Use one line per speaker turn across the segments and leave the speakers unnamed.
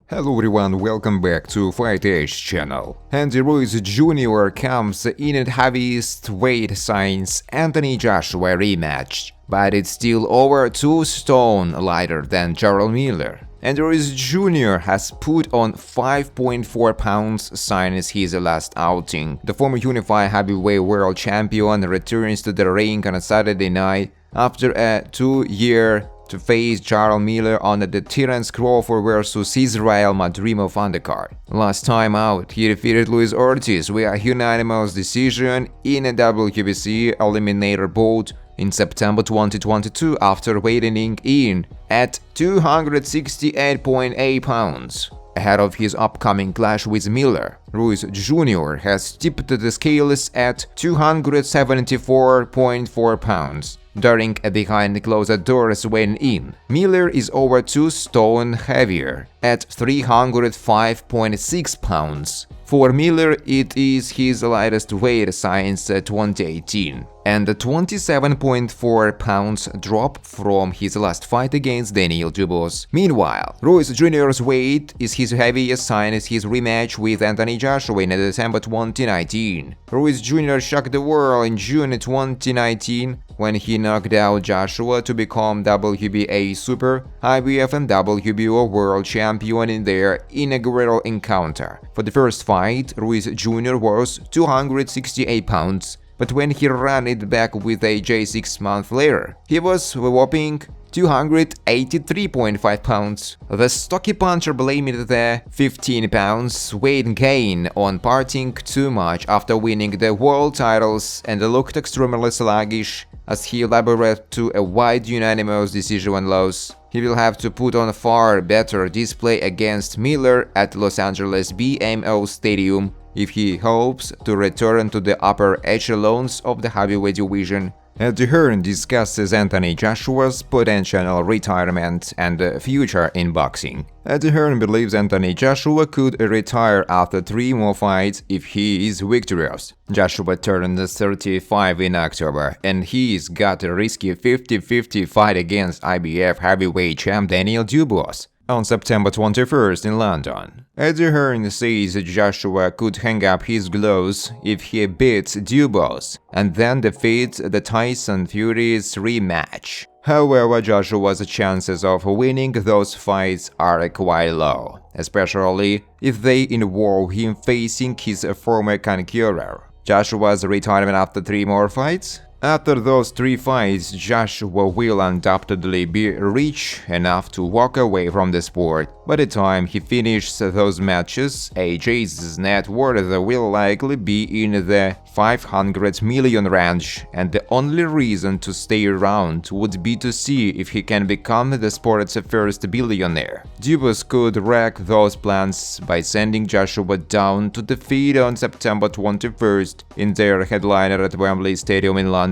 Hello everyone, welcome back to Fight Edge channel. Andy Ruiz Jr. comes in at heaviest weight since Anthony Joshua rematch, but it's still over 2 stone lighter than Jarrell Miller. And Ruiz Jr. has put on 5.4 pounds since his last outing. The former unified heavyweight world champion returns to the ring on a Saturday night after a 2-year to face Jarrell Miller on the Terence Crawford vs Israel Madrimov undercard. Last time out, he defeated Luis Ortiz via unanimous decision in a WBC eliminator bout in September 2022 after weighing in at 268.8 pounds. Ahead of his upcoming clash with Miller, Ruiz Jr. has tipped the scales at 274.4 pounds. During a behind-closed-doors weigh-in, Miller is over 2 stone heavier, at 305.6 pounds. For Miller, it is his lightest weight since 2018, and a 27.4 pounds drop from his last fight against Daniel Dubois. Meanwhile, Ruiz Jr.'s weight is his heaviest since his rematch with Anthony Joshua in December 2019. Ruiz Jr. shocked the world in June 2019 when he knocked out Joshua to become WBA Super, IBF and WBO World Champion in their inaugural encounter. For the first fight, Ruiz Jr. was 268 pounds, but when he ran it back with AJ 6 months later, he was a whopping 283.5 pounds. The stocky puncher blamed the 15 pounds weight gain on partying too much after winning the world titles and looked extremely sluggish, as he elaborated to a wide unanimous decision loss. He will have to put on a far better display against Miller at Los Angeles BMO Stadium if he hopes to return to the upper echelons of the heavyweight division. Hearn discusses Anthony Joshua's potential retirement and future in boxing. Hearn believes Anthony Joshua could retire after 3 more fights if he is victorious. Joshua turned 35 in October, and he's got a risky 50-50 fight against IBF heavyweight champ Daniel Dubois on September 21st in London. Hearn says Joshua could hang up his gloves if he beats Dubois and then defeats the Tyson Fury's rematch. However, Joshua's chances of winning those fights are quite low, especially if they involve him facing his former conqueror. Joshua's retirement after 3 more fights? After those 3 fights, Joshua will undoubtedly be rich enough to walk away from the sport. By the time he finishes those matches, AJ's net worth will likely be in the 500 million range, and the only reason to stay around would be to see if he can become the sport's first billionaire. Dubois could wreck those plans by sending Joshua down to defeat on September 21st in their headliner at Wembley Stadium in London.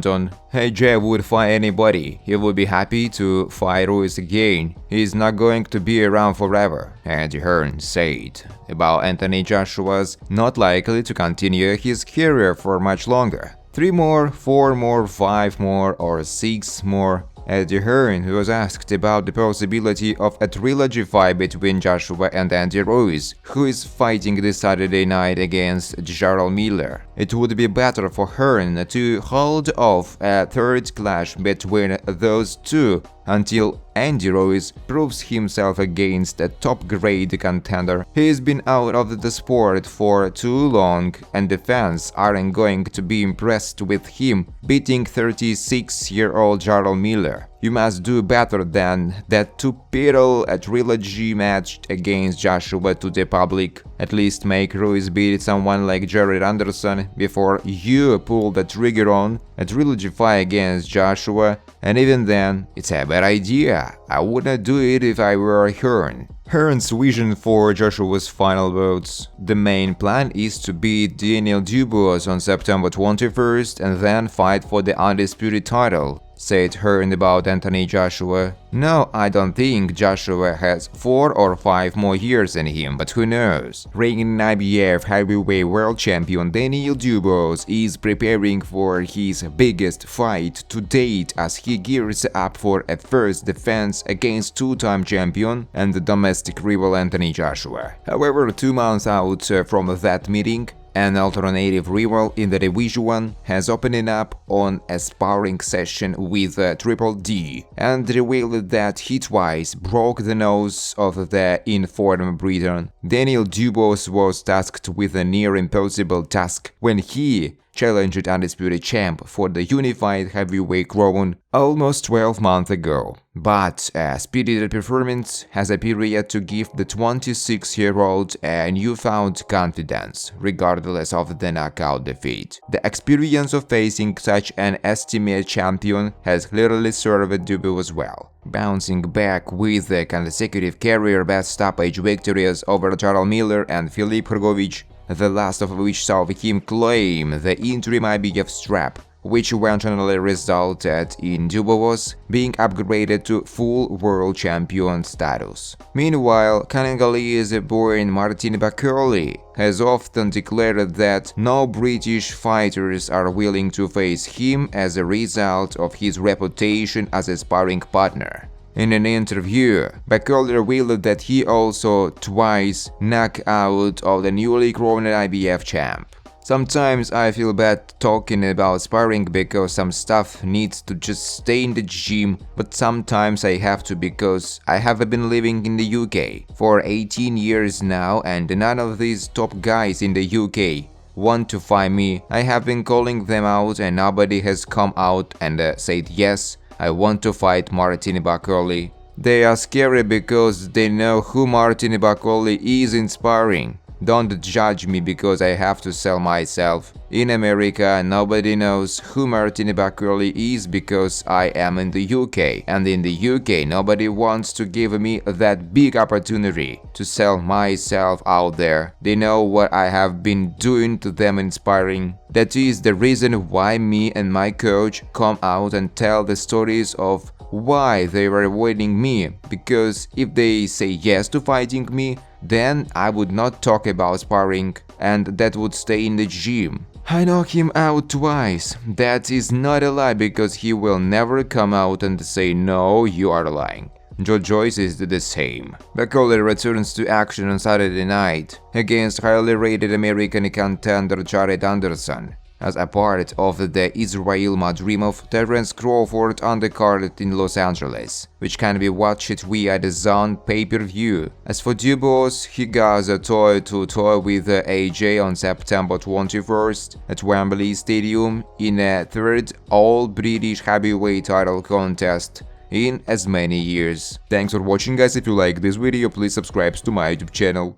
AJ would fight anybody. He would be happy to fight Ruiz again. He's not going to be around forever, Andy Hearn said about Anthony Joshua's not likely to continue his career for much longer. 3 more, 4 more, 5 more, or 6 more. Eddie Hearn was asked about the possibility of a trilogy fight between Joshua and Andy Ruiz, who is fighting this Saturday night against Jarrell Miller. It would be better for Hearn to hold off a 3rd clash between those two until Andy Ruiz proves himself against a top-grade contender. He's been out of the sport for too long, and the fans aren't going to be impressed with him beating 36-year-old Jarrell Miller. You must do better than that to peddle a trilogy match against Joshua to the public. At least make Ruiz beat someone like Jared Anderson before you pull the trigger on a trilogy fight against Joshua, and even then, it's a bad idea. I wouldn't do it if I were Hearn. Hearn's vision for Joshua's final bouts. The main plan is to beat Daniel Dubois on September 21st and then fight for the undisputed title. said Hearn about Anthony Joshua. "No, I don't think Joshua has 4 or 5 more years in him, but who knows?" Reigning IBF heavyweight world champion Daniel Dubois is preparing for his biggest fight to date as he gears up for a first defense against two-time champion and the domestic rival Anthony Joshua. However, 2 months out from that meeting, an alternative rival in the division has opened up on a sparring session with Triple D and revealed that he twice broke the nose of the informed Briton. Daniel Dubois was tasked with a near impossible task when he challenged undisputed champ for the unified heavyweight crown almost 12 months ago. But a spirited performance has appeared to give the 26-year-old a newfound confidence, regardless of the knockout defeat. The experience of facing such an esteemed champion has clearly served Dubois well, bouncing back with the consecutive career-best stoppage victories over Charles Miller and Filip Hrgovic, the last of which saw him claim the interim IBF strap, which eventually resulted in Dubois being upgraded to full world champion status. Meanwhile, Congolese-born Martin Bakole has often declared that no British fighters are willing to face him as a result of his reputation as a sparring partner. In an interview, Bakole revealed that he also twice knocked out of the newly crowned IBF champ. "Sometimes I feel bad talking about sparring because some stuff needs to just stay in the gym, but sometimes I have to because I have been living in the UK for 18 years now and none of these top guys in the UK want to fight me. I have been calling them out and nobody has come out and said yes, I want to fight Martin Bakole. They are scary because they know who Martin Bakole is in sparring. Don't judge me because I have to sell myself. In America, nobody knows who Martin Bakole is because I am in the UK, and in the UK, nobody wants to give me that big opportunity to sell myself out there. They know what I have been doing to them in sparring. That is the reason why me and my coach come out and tell the stories of why they were avoiding me, because if they say yes to fighting me, then I would not talk about sparring, and that would stay in the gym. I knocked him out twice. That is not a lie because he will never come out and say no, you are lying. Joe Joyce is the same. Bakole returns to action on Saturday night against highly rated American contender Jared Anderson as a part of the Israel Dream of Terence Crawford undercard in Los Angeles, which can be watched via the DAZN pay-per-view. As for Dubois, he goes toe-to-toe with AJ on September 21st at Wembley Stadium in a third all-British heavyweight title contest in as many years. Thanks for watching, guys. If you like this video, please subscribe to my YouTube channel.